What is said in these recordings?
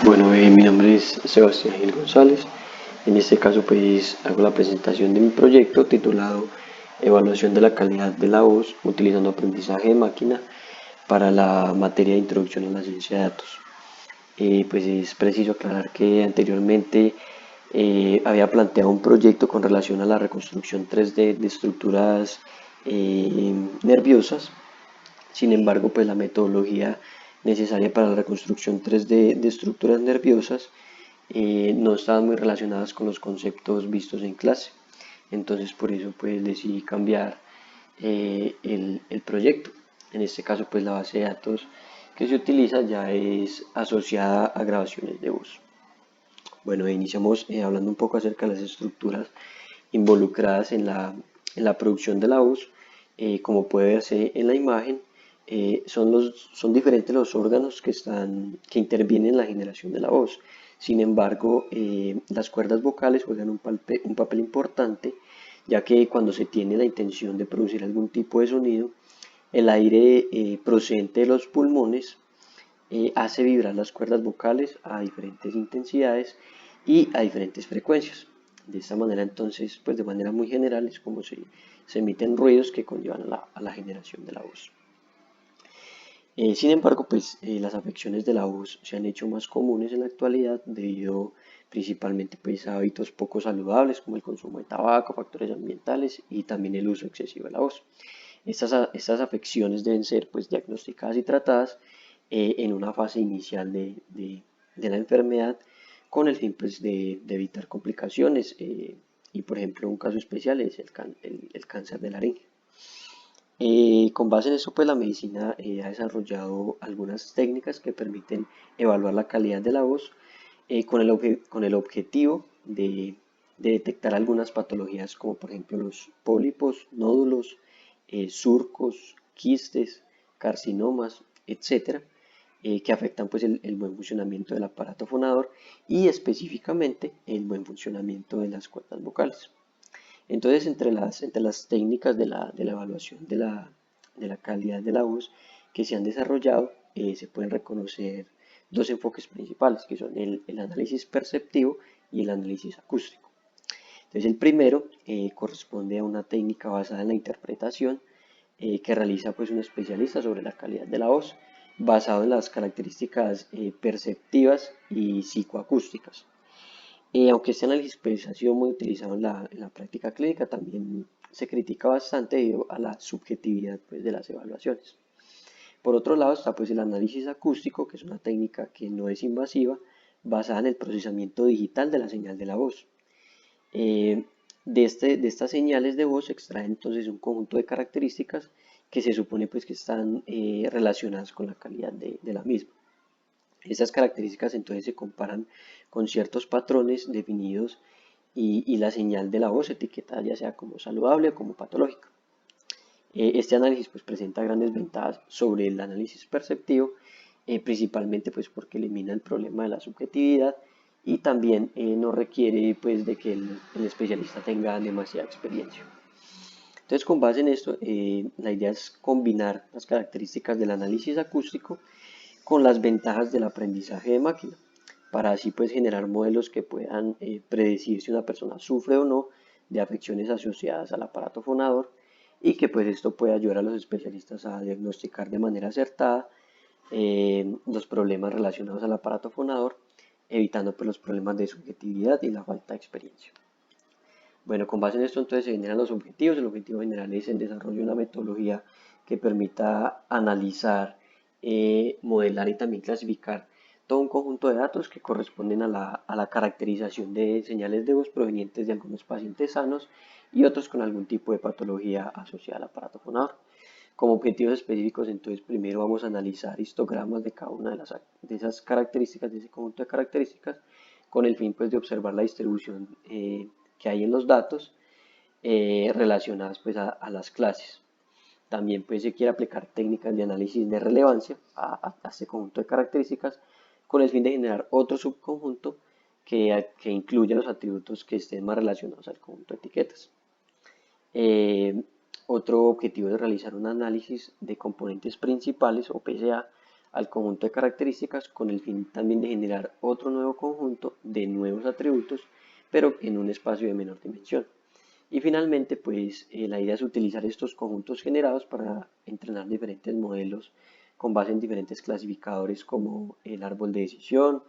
Bueno, mi nombre es Sebastián Gil González. En este caso, pues hago la presentación de mi proyecto titulado Evaluación de la calidad de la voz utilizando aprendizaje de máquina para la materia de Introducción a la Ciencia de Datos. Pues es preciso aclarar que anteriormente había planteado un proyecto con relación a la reconstrucción 3D de estructuras nerviosas. Sin embargo, pues la metodología necesaria para la reconstrucción 3D de estructuras nerviosas no estaban muy relacionadas con los conceptos vistos en clase. Entonces por eso pues decidí cambiar el proyecto. En este caso pues la base de datos que se utiliza ya es asociada a grabaciones de voz. Bueno, iniciamos hablando un poco acerca de las estructuras involucradas en la producción de la voz. Como puede verse en la imagen, son diferentes los órganos que intervienen en la generación de la voz. Sin embargo, las cuerdas vocales juegan un papel importante, ya que cuando se tiene la intención de producir algún tipo de sonido, el aire procedente de los pulmones hace vibrar las cuerdas vocales a diferentes intensidades y a diferentes frecuencias. De esta manera entonces, pues de manera muy general es como se emiten ruidos que conllevan a la generación de la voz. Sin embargo, pues las afecciones de la voz se han hecho más comunes en la actualidad debido principalmente pues, a hábitos poco saludables como el consumo de tabaco, factores ambientales y también el uso excesivo de la voz. Estas afecciones deben ser pues, diagnosticadas y tratadas en una fase inicial de la enfermedad con el fin pues, de evitar complicaciones y por ejemplo un caso especial es el cáncer de laringe. Con base en eso, pues la medicina ha desarrollado algunas técnicas que permiten evaluar la calidad de la voz con el objetivo de detectar algunas patologías como por ejemplo los pólipos, nódulos, surcos, quistes, carcinomas, etcétera, que afectan pues el buen funcionamiento del aparato fonador y específicamente el buen funcionamiento de las cuerdas vocales. Entonces, entre las técnicas de la evaluación de la calidad de la voz que se han desarrollado, se pueden reconocer dos enfoques principales, que son el análisis perceptivo y el análisis acústico. Entonces, el primero corresponde a una técnica basada en la interpretación que realiza pues, un especialista sobre la calidad de la voz, basado en las características perceptivas y psicoacústicas. Aunque este análisis pues, ha sido muy utilizado en la práctica clínica, también se critica bastante debido a la subjetividad pues, de las evaluaciones. Por otro lado está pues, el análisis acústico, que es una técnica que no es invasiva, basada en el procesamiento digital de la señal de la voz. De estas señales de voz se extrae entonces un conjunto de características que se supone pues, que están relacionadas con la calidad de la misma. Estas características entonces se comparan con ciertos patrones definidos y la señal de la voz etiquetada ya sea como saludable o como patológica. Este análisis pues, presenta grandes ventajas sobre el análisis perceptivo, principalmente pues, porque elimina el problema de la subjetividad y también no requiere pues, de que el especialista tenga demasiada experiencia. Entonces, con base en esto, la idea es combinar las características del análisis acústico con las ventajas del aprendizaje de máquina, para así pues generar modelos que puedan predecir si una persona sufre o no de afecciones asociadas al aparato fonador y que pues esto puede ayudar a los especialistas a diagnosticar de manera acertada los problemas relacionados al aparato fonador, evitando pues los problemas de subjetividad y la falta de experiencia. Bueno, con base en esto entonces se generan los objetivos. El objetivo general es el desarrollo de una metodología que permita analizar, modelar y también clasificar todo un conjunto de datos que corresponden a la caracterización de señales de voz provenientes de algunos pacientes sanos y otros con algún tipo de patología asociada al aparato fonador. Como objetivos específicos, entonces primero vamos a analizar histogramas de cada una de esas características, de ese conjunto de características, con el fin pues, de observar la distribución que hay en los datos relacionadas pues, a las clases. También pues, se quiere aplicar técnicas de análisis de relevancia a este conjunto de características con el fin de generar otro subconjunto que incluya los atributos que estén más relacionados al conjunto de etiquetas. Otro objetivo es realizar un análisis de componentes principales o PCA al conjunto de características con el fin también de generar otro nuevo conjunto de nuevos atributos, pero en un espacio de menor dimensión. Y finalmente, pues la idea es utilizar estos conjuntos generados para entrenar diferentes modelos con base en diferentes clasificadores como el árbol de decisión,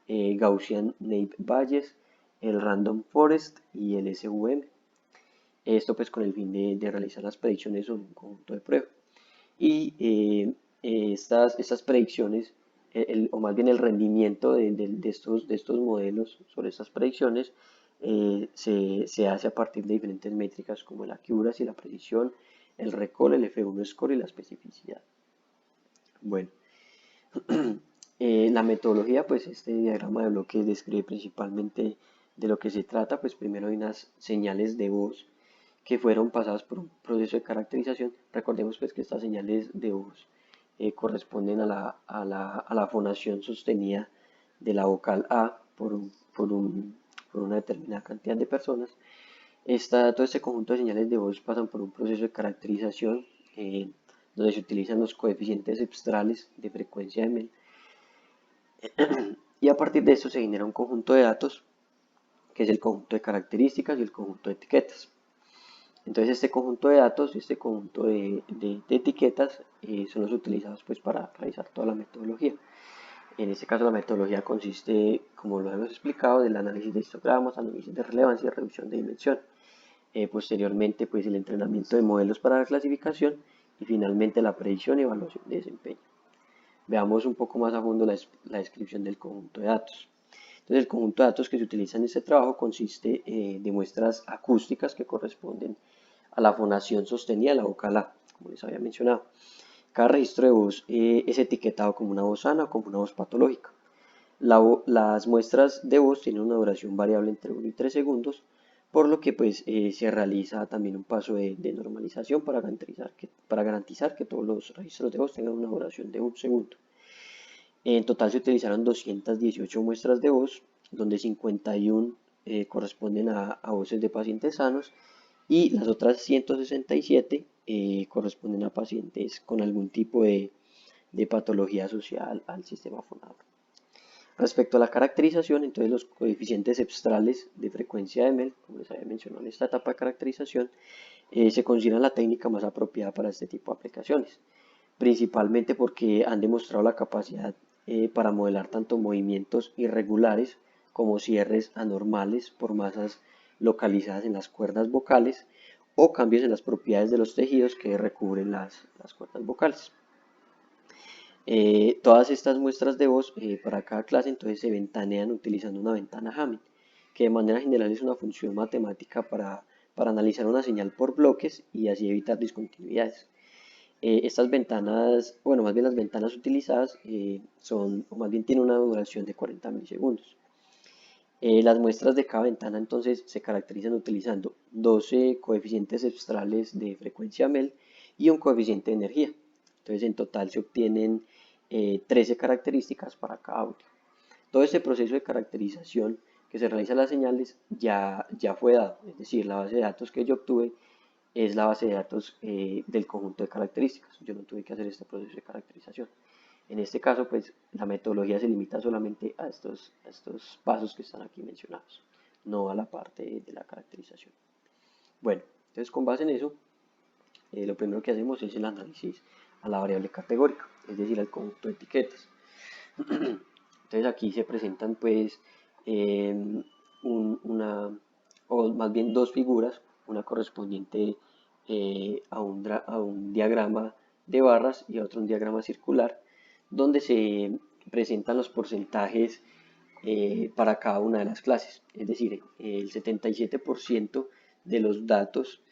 Gaussian Naive Bayes, el Random Forest y el SVM. Esto pues con el fin de realizar las predicciones sobre un conjunto de prueba. Y estas predicciones, o más bien el rendimiento de estos modelos sobre estas predicciones, se hace a partir de diferentes métricas como la accuracy, la precisión, el recall, el F1 score y la especificidad. Bueno, la metodología, pues este diagrama de bloques describe principalmente de lo que se trata. Pues primero hay unas señales de voz que fueron pasadas por un proceso de caracterización. Recordemos pues que estas señales de voz corresponden a la fonación sostenida de la vocal A por una determinada cantidad de personas. Todo este conjunto de señales de voz pasan por un proceso de caracterización donde se utilizan los coeficientes cepstrales de frecuencia de Mel, y a partir de esto se genera un conjunto de datos que es el conjunto de características y el conjunto de etiquetas. Entonces este conjunto de datos y este conjunto de etiquetas son los utilizados pues para realizar toda la metodología. En este caso la metodología consiste, como lo hemos explicado, del análisis de histogramas, análisis de relevancia y reducción de dimensión. Posteriormente pues el entrenamiento de modelos para la clasificación y finalmente la predicción y evaluación de desempeño. Veamos un poco más a fondo la descripción del conjunto de datos. Entonces, el conjunto de datos que se utiliza en este trabajo consiste de muestras acústicas que corresponden a la fonación sostenida de la vocal A, como les había mencionado. Cada registro de voz es etiquetado como una voz sana o como una voz patológica. Las muestras de voz tienen una duración variable entre 1 y 3 segundos, por lo que pues, se realiza también un paso de normalización para garantizar que todos los registros de voz tengan una duración de 1 segundo. En total se utilizaron 218 muestras de voz, donde 51 corresponden a voces de pacientes sanos y las otras 167 corresponden a pacientes con algún tipo de patología asociada al sistema fonador. Respecto a la caracterización, entonces los coeficientes cepstrales de frecuencia de Mel, como les había mencionado en esta etapa de caracterización, se consideran la técnica más apropiada para este tipo de aplicaciones, principalmente porque han demostrado la capacidad para modelar tanto movimientos irregulares como cierres anormales por masas localizadas en las cuerdas vocales o cambios en las propiedades de los tejidos que recubren las cuerdas vocales. Todas estas muestras de voz para cada clase entonces se ventanean utilizando una ventana Hamming, que de manera general es una función matemática para analizar una señal por bloques y así evitar discontinuidades. Estas ventanas, bueno, más bien las ventanas utilizadas o más bien tienen una duración de 40 milisegundos. Las muestras de cada ventana entonces se caracterizan utilizando 12 coeficientes cepstrales de frecuencia Mel y un coeficiente de energía. Entonces en total se obtienen 13 características para cada audio. Todo este proceso de caracterización que se realiza en las señales ya fue dado, es decir, la base de datos que yo obtuve es la base de datos del conjunto de características. Yo no tuve que hacer este proceso de caracterización. En este caso, pues la metodología se limita solamente a estos pasos que están aquí mencionados, no a la parte de la caracterización. Bueno, entonces con base en eso, lo primero que hacemos es el análisis a la variable categórica, es decir, al conjunto de etiquetas. Entonces aquí se presentan pues o más bien dos figuras, una correspondiente a un diagrama de barras y otro un diagrama circular, donde se presentan los porcentajes para cada una de las clases. Es decir, el 77% de los datos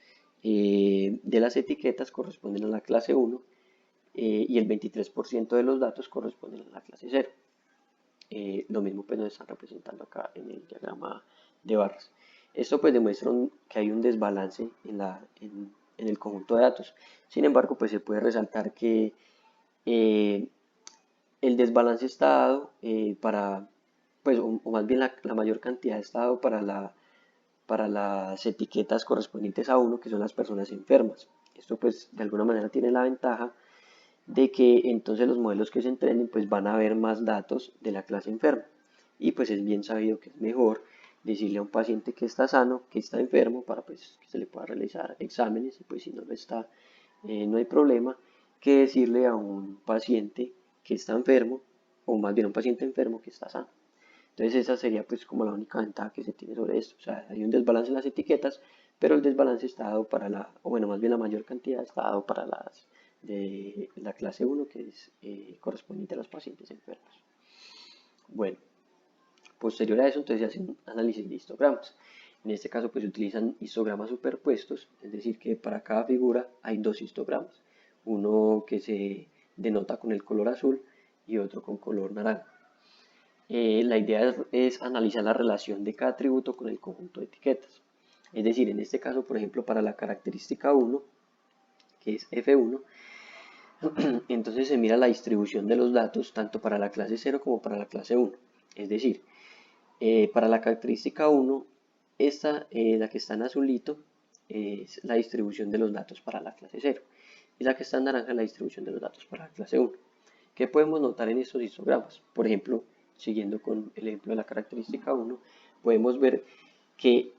de las etiquetas corresponden a la clase 1 y el 23% de los datos corresponden a la clase 0. Lo mismo pues nos están representando acá en el diagrama de barras. Esto pues demuestra que hay un desbalance en el conjunto de datos. Sin embargo, pues se puede resaltar que el desbalance está dado pues, o más bien la mayor cantidad está dado para las etiquetas correspondientes a 1, que son las personas enfermas. Esto pues de alguna manera tiene la ventaja de que entonces los modelos que se entrenen pues van a ver más datos de la clase enfermo. Y pues es bien sabido que es mejor decirle a un paciente que está sano, que está enfermo, para pues que se le pueda realizar exámenes y pues si no lo está, no hay problema, que decirle a un paciente que está enfermo, o más bien a un paciente enfermo que está sano. Entonces esa sería pues como la única ventaja que se tiene sobre esto. O sea, hay un desbalance en las etiquetas, pero el desbalance está dado para o bueno, más bien la mayor cantidad está dado para las de la clase 1, que es correspondiente a los pacientes enfermos. Bueno, posterior a eso, entonces se hace un análisis de histogramas. En este caso, pues se utilizan histogramas superpuestos, es decir, que para cada figura hay dos histogramas. Uno que se denota con el color azul y otro con color naranja. La idea es analizar la relación de cada atributo con el conjunto de etiquetas. Es decir, en este caso, por ejemplo, para la característica 1, que es F1, entonces se mira la distribución de los datos tanto para la clase 0 como para la clase 1. Es decir, para la característica 1, la que está en azulito, es la distribución de los datos para la clase 0. Y la que está en naranja es la distribución de los datos para la clase 1. ¿Qué podemos notar en estos histogramas? Por ejemplo, siguiendo con el ejemplo de la característica 1, podemos ver que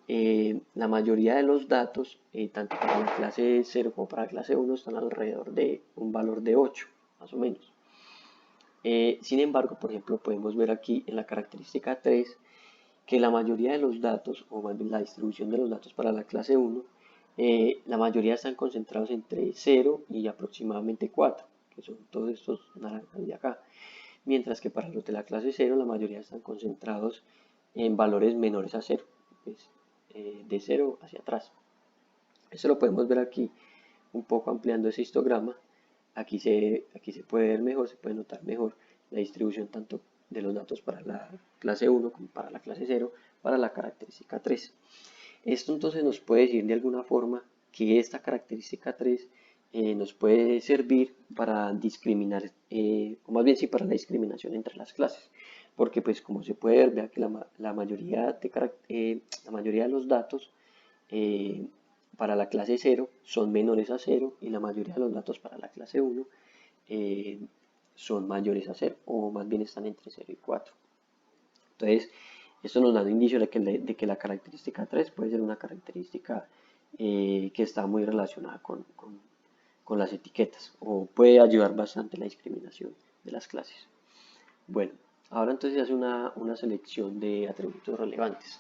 la mayoría de los datos, tanto para la clase 0 como para la clase 1, están alrededor de un valor de 8, más o menos. Sin embargo, por ejemplo, podemos ver aquí en la característica 3 que la mayoría de los datos, o más bien la distribución de los datos para la clase 1, la mayoría están concentrados entre 0 y aproximadamente 4, que son todos estos naranjas de acá. Mientras que para los de la clase 0, la mayoría están concentrados en valores menores a 0, pues, de 0 hacia atrás. Esto lo podemos ver aquí, un poco ampliando ese histograma. Aquí se puede ver mejor, se puede notar mejor la distribución tanto de los datos para la clase 1 como para la clase 0, para la característica 3. Esto entonces nos puede decir de alguna forma que esta característica 3 nos puede servir para discriminar, o más bien sí, para la discriminación entre las clases. Porque pues como se puede ver, vea que la mayoría de los datos eh, para la clase 0 son menores a 0 y la mayoría de los datos para la clase 1 eh, son mayores a 0 o más bien están entre 0 y 4. Entonces, esto nos da un indicio de que la característica 3 puede ser una característica que está muy relacionada con las etiquetas o puede ayudar bastante en la discriminación de las clases. Bueno, ahora entonces se hace una selección de atributos relevantes.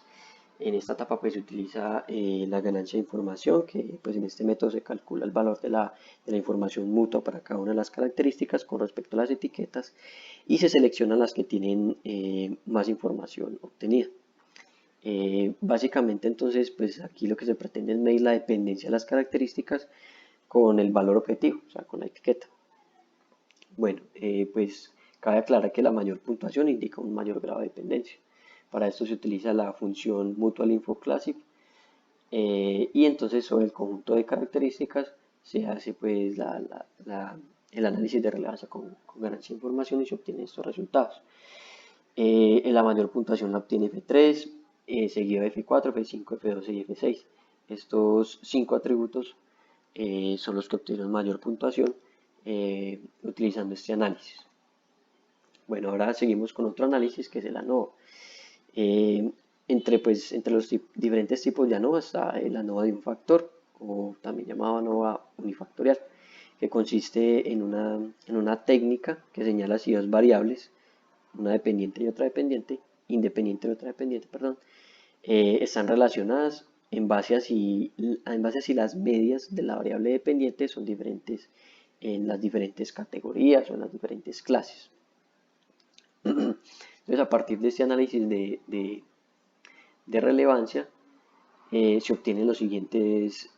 En esta etapa pues se utiliza la ganancia de información, que pues en este método se calcula el valor de la información mutua para cada una de las características con respecto a las etiquetas y se seleccionan las que tienen más información obtenida. Básicamente entonces pues aquí lo que se pretende es medir la dependencia de las características con el valor objetivo, o sea con la etiqueta. Bueno, pues cabe aclarar que la mayor puntuación indica un mayor grado de dependencia. Para esto se utiliza la función Mutual Info Classic y entonces sobre el conjunto de características se hace pues el análisis de relevancia con ganancia de información y se obtienen estos resultados. La mayor puntuación la obtiene F3, seguido de F4, F5, F12 y F6. Estos 5 atributos son los que obtienen mayor puntuación utilizando este análisis. Bueno, ahora seguimos con otro análisis que es el ANOVA. Entre los diferentes tipos de ANOVA está el ANOVA de un factor, o también llamado ANOVA unifactorial, que consiste en una técnica que señala si dos variables, una dependiente y otra dependiente, independiente y otra dependiente, perdón, están relacionadas en base a si las medias de la variable dependiente son diferentes en las diferentes categorías o en las diferentes clases. Entonces, a partir de este análisis de relevancia, se obtienen los siguientes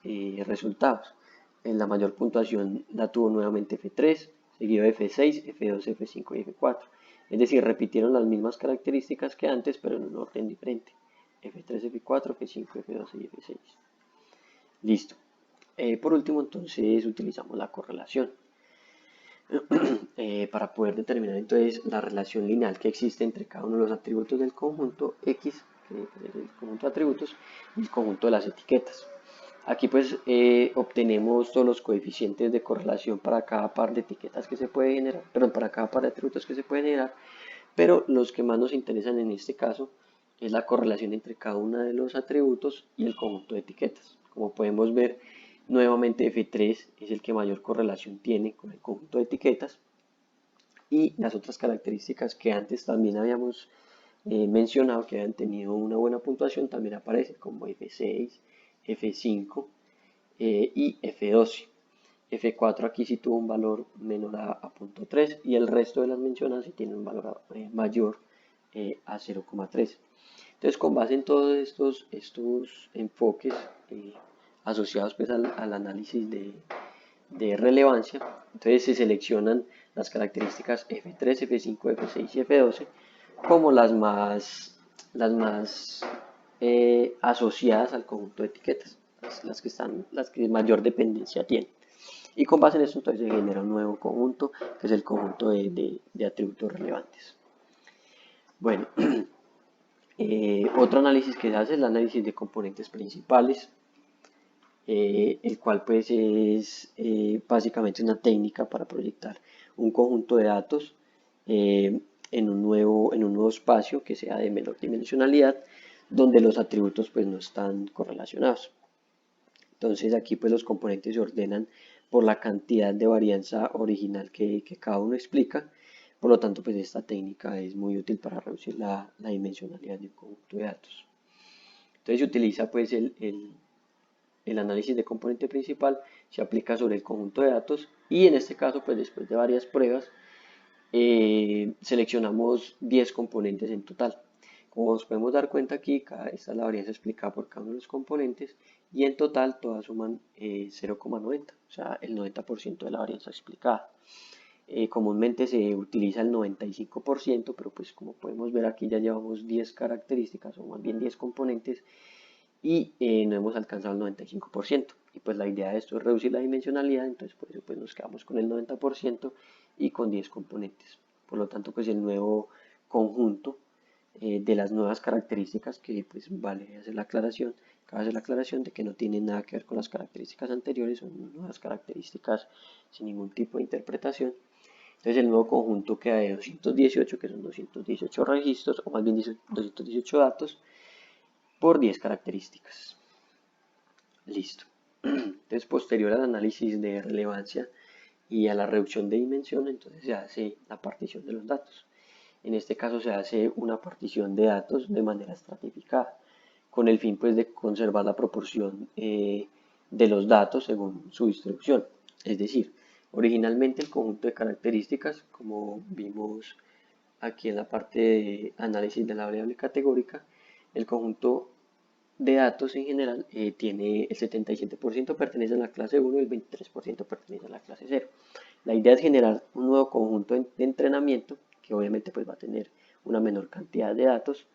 resultados. En la mayor puntuación la tuvo nuevamente F3, seguido de F6, F2, F5 y F4. Es decir, repitieron las mismas características que antes, pero en un orden diferente. F3, F4, F5, F12 y F6. Listo. Por último, entonces, utilizamos la correlación. Para poder determinar entonces la relación lineal que existe entre cada uno de los atributos del conjunto X, que es el conjunto de atributos, y el conjunto de las etiquetas. Aquí pues obtenemos todos los coeficientes de correlación para cada par de etiquetas que se puede generar, perdón, para cada par de atributos que se puede generar, pero los que más nos interesan en este caso es la correlación entre cada uno de los atributos y el conjunto de etiquetas. Como podemos ver, nuevamente F3 es el que mayor correlación tiene con el conjunto de etiquetas, y las otras características que antes también habíamos mencionado que habían tenido una buena puntuación también aparecen como F6, F5 y F12. F4 aquí sí tuvo un valor menor a 0.3 y el resto de las mencionadas sí tienen un valor mayor a 0.3. Entonces, con base en todos estos enfoques asociados pues al análisis de relevancia, entonces se seleccionan las características F3, F5, F6 y F12 como las más asociadas al conjunto de etiquetas, las que mayor dependencia tienen. Y con base en esto entonces se genera un nuevo conjunto, que es el conjunto de atributos relevantes. Bueno, otro análisis que se hace es el análisis de componentes principales, el cual pues es básicamente una técnica para proyectar un conjunto de datos en un nuevo espacio que sea de menor dimensionalidad, donde los atributos pues no están correlacionados. Entonces aquí pues los componentes se ordenan por la cantidad de varianza original que cada uno explica. Por lo tanto, pues esta técnica es muy útil para reducir la dimensionalidad de un conjunto de datos. Entonces se utiliza pues el análisis de componente principal, se aplica sobre el conjunto de datos y en este caso pues después de varias pruebas seleccionamos 10 componentes en total. Como nos podemos dar cuenta aquí, esta es la varianza explicada por cada uno de los componentes y en total todas suman 0,90, o sea, el 90% de la varianza explicada. Comúnmente se utiliza el 95%, pero pues como podemos ver aquí ya llevamos 10 características o más bien 10 componentes y no hemos alcanzado el 95%. Y pues la idea de esto es reducir la dimensionalidad, entonces por eso pues nos quedamos con el 90% y con 10 componentes. Por lo tanto, pues el nuevo conjunto de las nuevas características, que pues vale hacer la aclaración, cabe hacer la aclaración de que no tienen nada que ver con las características anteriores, son nuevas características sin ningún tipo de interpretación. Entonces el nuevo conjunto queda de 218, que son 218 registros, o más bien 218 datos, por 10 características. Listo. Entonces, posterior al análisis de relevancia y a la reducción de dimensión, entonces se hace la partición de los datos. En este caso se hace una partición de datos de manera estratificada, con el fin pues de conservar la proporción de los datos según su distribución. Es decir, originalmente el conjunto de características, como vimos aquí en la parte de análisis de la variable categórica, el conjunto de datos en general tiene el 77% pertenece a la clase 1 y el 23% pertenece a la clase 0. La idea es generar un nuevo conjunto de entrenamiento que obviamente pues va a tener una menor cantidad de datos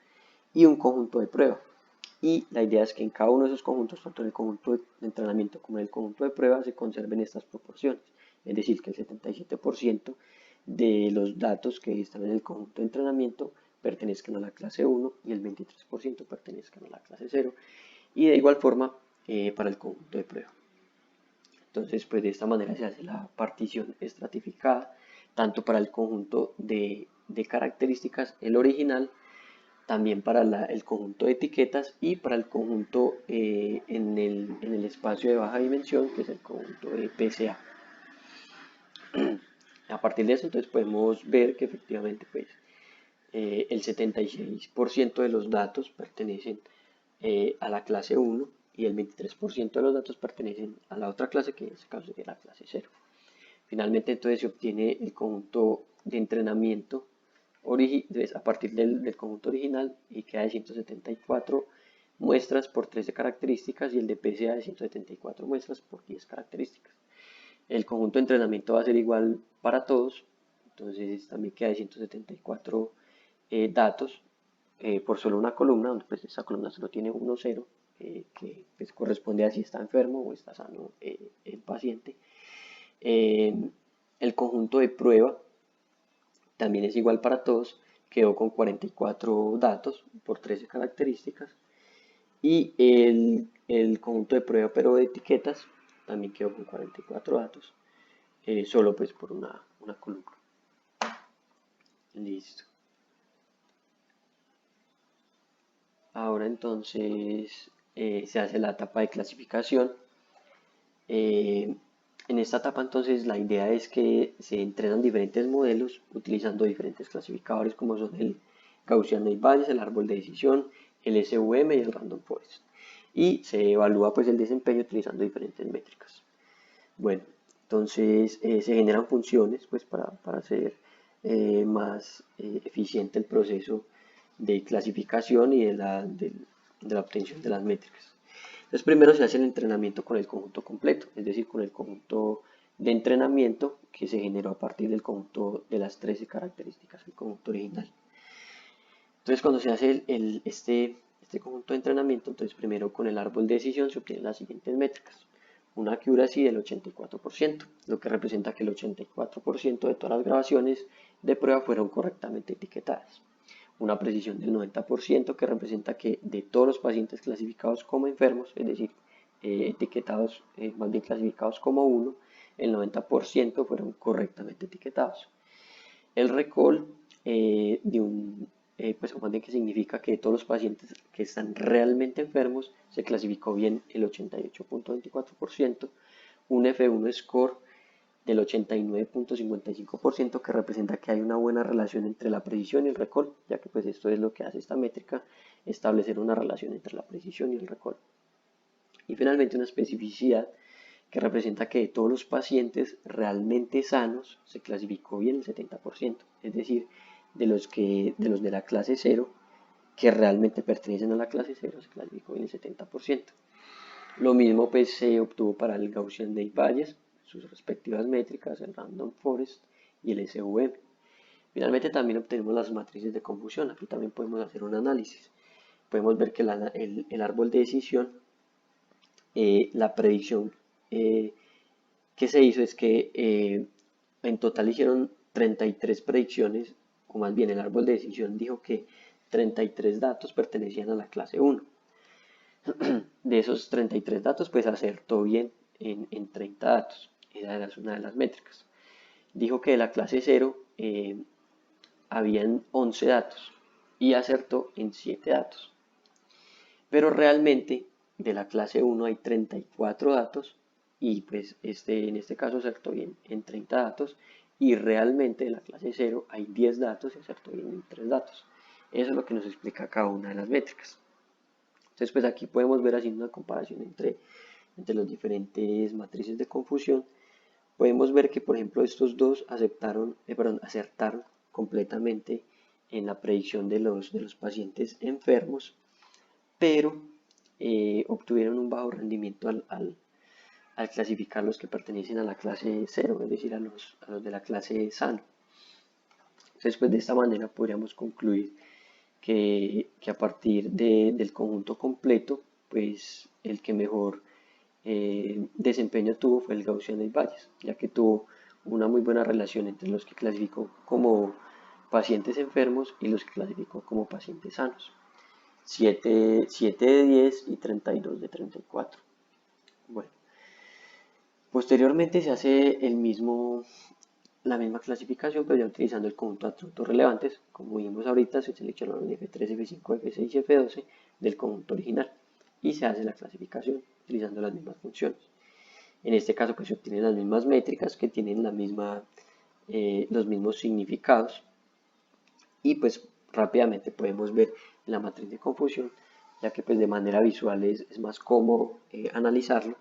y un conjunto de prueba. Y la idea es que en cada uno de esos conjuntos, tanto en el conjunto de entrenamiento como en el conjunto de prueba, se conserven estas proporciones. Es decir, que el 77% de los datos que están en el conjunto de entrenamiento pertenezcan a la clase 1 y el 23% pertenezcan a la clase 0. Y de igual forma para el conjunto de prueba. Entonces, pues de esta manera se hace la partición estratificada, tanto para el conjunto de características, el original, también para el conjunto de etiquetas y para el conjunto en el espacio de baja dimensión, que es el conjunto de PCA. A partir de eso, entonces podemos ver que efectivamente pues, el 76% de los datos pertenecen a la clase 1 y el 23% de los datos pertenecen a la otra clase, que en este caso sería la clase 0. Finalmente, entonces se obtiene el conjunto de entrenamiento a partir del conjunto original y queda de 174 muestras por 13 características y el de PCA de 174 muestras por 10 características. El conjunto de entrenamiento va a ser igual para todos, entonces también queda de 174 datos por solo una columna, donde pues esa columna solo tiene 1, 0, que pues, corresponde a si está enfermo o está sano el paciente. El conjunto de prueba también es igual para todos, quedó con 44 datos por 13 características. Y el conjunto de prueba pero de etiquetas también quedó con 44 datos, solo pues por una columna. Listo. Ahora entonces se hace la etapa de clasificación. Eh, en esta etapa entonces la idea es que se entrenan diferentes modelos utilizando diferentes clasificadores como son el Gaussian Naive Bayes, el árbol de decisión, el SVM y el Random Forest. Y se evalúa pues el desempeño utilizando diferentes métricas. Bueno, entonces se generan funciones pues para hacer más eficiente el proceso de clasificación y de la obtención de las métricas. Entonces primero se hace el entrenamiento con el conjunto completo, es decir, con el conjunto de entrenamiento que se generó a partir del conjunto de las 13 características, el conjunto original. Entonces cuando se hace este conjunto de entrenamiento, entonces primero con el árbol de decisión se obtienen las siguientes métricas. Una accuracy del 84%, lo que representa que el 84% de todas las grabaciones de prueba fueron correctamente etiquetadas. Una precisión del 90%, que representa que de todos los pacientes clasificados como enfermos, es decir, etiquetados, más bien clasificados como 1, el 90% fueron correctamente etiquetados. El recall pues más bien que significa que de todos los pacientes que están realmente enfermos se clasificó bien el 88.24%, un F1 score del 89.55%, que representa que hay una buena relación entre la precisión y el recall, ya que pues esto es lo que hace esta métrica, establecer una relación entre la precisión y el recall. Y finalmente una especificidad que representa que de todos los pacientes realmente sanos se clasificó bien el 70%, es decir, de los de la clase 0 que realmente pertenecen a la clase 0 se clasificó bien el 70%. Lo mismo pues se obtuvo para el Gaussian Naive Bayes, sus respectivas métricas, el Random Forest y el SVM. Finalmente también obtenemos las matrices de confusión. Aquí también podemos hacer un análisis. Podemos ver que el árbol de decisión, la predicción que se hizo es que en total hicieron 33 predicciones, o más bien el árbol de decisión dijo que 33 datos pertenecían a la clase 1. De esos 33 datos, pues acertó bien en 30 datos. Esa era una de las métricas. Dijo que de la clase 0 habían 11 datos y acertó en 7 datos. Pero realmente de la clase 1 hay 34 datos y pues en este caso acertó bien en 30 datos, y realmente de la clase 0 hay 10 datos y acertó bien en 3 datos. Eso es lo que nos explica cada una de las métricas. Entonces pues aquí podemos ver haciendo una comparación entre las diferentes matrices de confusión. Podemos ver que por ejemplo estos dos acertaron completamente en la predicción de los pacientes enfermos, pero obtuvieron un bajo rendimiento al clasificar los que pertenecen a la clase 0, es decir, a los de la clase sano. Entonces, pues de esta manera podríamos concluir que a partir del conjunto completo, pues el que mejor desempeño tuvo fue el Gaussian Naive Bayes, ya que tuvo una muy buena relación entre los que clasificó como pacientes enfermos y los que clasificó como pacientes sanos. 7 de 10 y 32 de 34. Bueno, posteriormente se hace la misma clasificación, pero ya utilizando el conjunto de atributos relevantes. Como vimos ahorita, se seleccionaron F3, F5, F6 y F12 del conjunto original y se hace la clasificación utilizando las mismas funciones. En este caso, pues se obtienen las mismas métricas que tienen los mismos significados, y pues rápidamente podemos ver la matriz de confusión, ya que pues de manera visual es más cómodo analizarlo.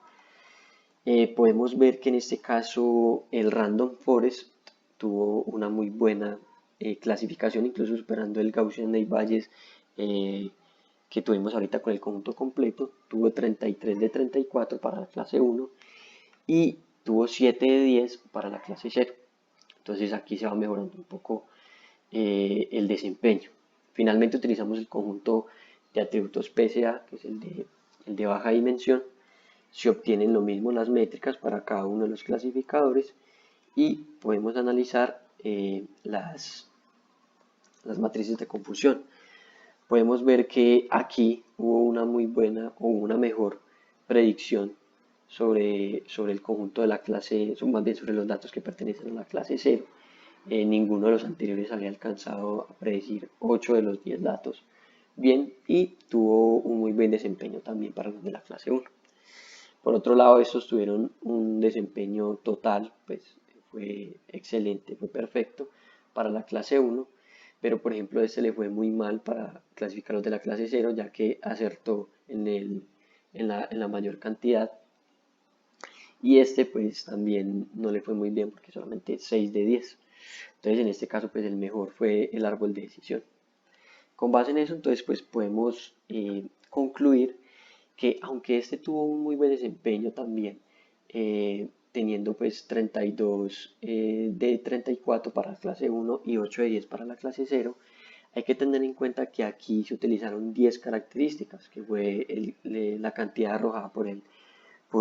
Podemos ver que en este caso el Random Forest tuvo una muy buena clasificación, incluso superando el Gaussian Naive Bayes que tuvimos ahorita con el conjunto completo. Tuvo 33 de 34 para la clase 1 y tuvo 7 de 10 para la clase 0. Entonces aquí se va mejorando un poco el desempeño. Finalmente utilizamos el conjunto de atributos PSA, que es el de baja dimensión. Se obtienen lo mismo las métricas para cada uno de los clasificadores y podemos analizar las matrices de confusión. Podemos ver que aquí hubo una muy buena o una mejor predicción sobre el conjunto de la clase, más bien sobre los datos que pertenecen a la clase cero. Ninguno de los anteriores había alcanzado a predecir 8 de los 10 datos bien, y tuvo un muy buen desempeño también para los de la clase uno. Por otro lado, estos tuvieron un desempeño total, pues fue excelente, fue perfecto para la clase uno, pero por ejemplo este le fue muy mal para clasificar los de la clase cero, ya que acertó en la mayor cantidad, y este pues también no le fue muy bien porque solamente 6 de 10. Entonces en este caso pues el mejor fue el árbol de decisión. Con base en eso entonces pues podemos concluir que aunque este tuvo un muy buen desempeño también, teniendo pues 32 de 34 para la clase uno y 8 de 10 para la clase cero, hay que tener en cuenta que aquí se utilizaron 10 características, que fue la cantidad arrojada por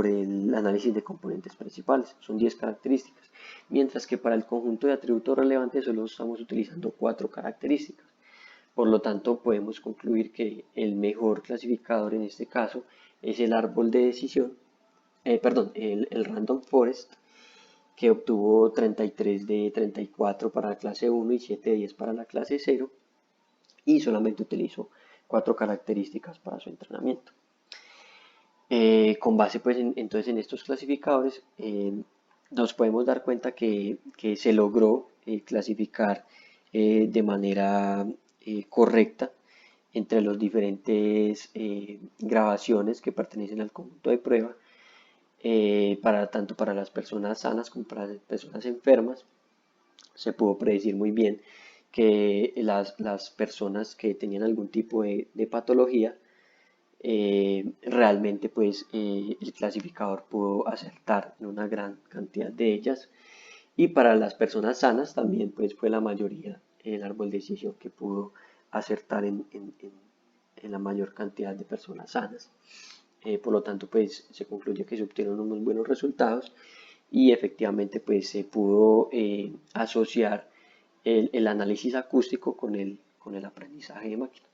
el análisis de componentes principales. Son 10 características, mientras que para el conjunto de atributos relevantes solo estamos utilizando 4 características. Por lo tanto, podemos concluir que el mejor clasificador en este caso es el árbol de decisión, el Random Forest, que obtuvo 33 de 34 para la clase uno y 7 de 10 para la clase cero, y solamente utilizó 4 características para su entrenamiento. Con base pues entonces en estos clasificadores, nos podemos dar cuenta que se logró clasificar de manera correcta entre los diferentes grabaciones que pertenecen al conjunto de prueba, tanto para las personas sanas como para las personas enfermas. Se pudo predecir muy bien que las personas que tenían algún tipo de patología, realmente pues el clasificador pudo acertar en una gran cantidad de ellas, y para las personas sanas también pues fue la mayoría el árbol de decisión que pudo acertar en la mayor cantidad de personas sanas. Por lo tanto pues se concluyó que se obtuvieron unos buenos resultados, y efectivamente pues se pudo asociar el análisis acústico con el aprendizaje de máquina.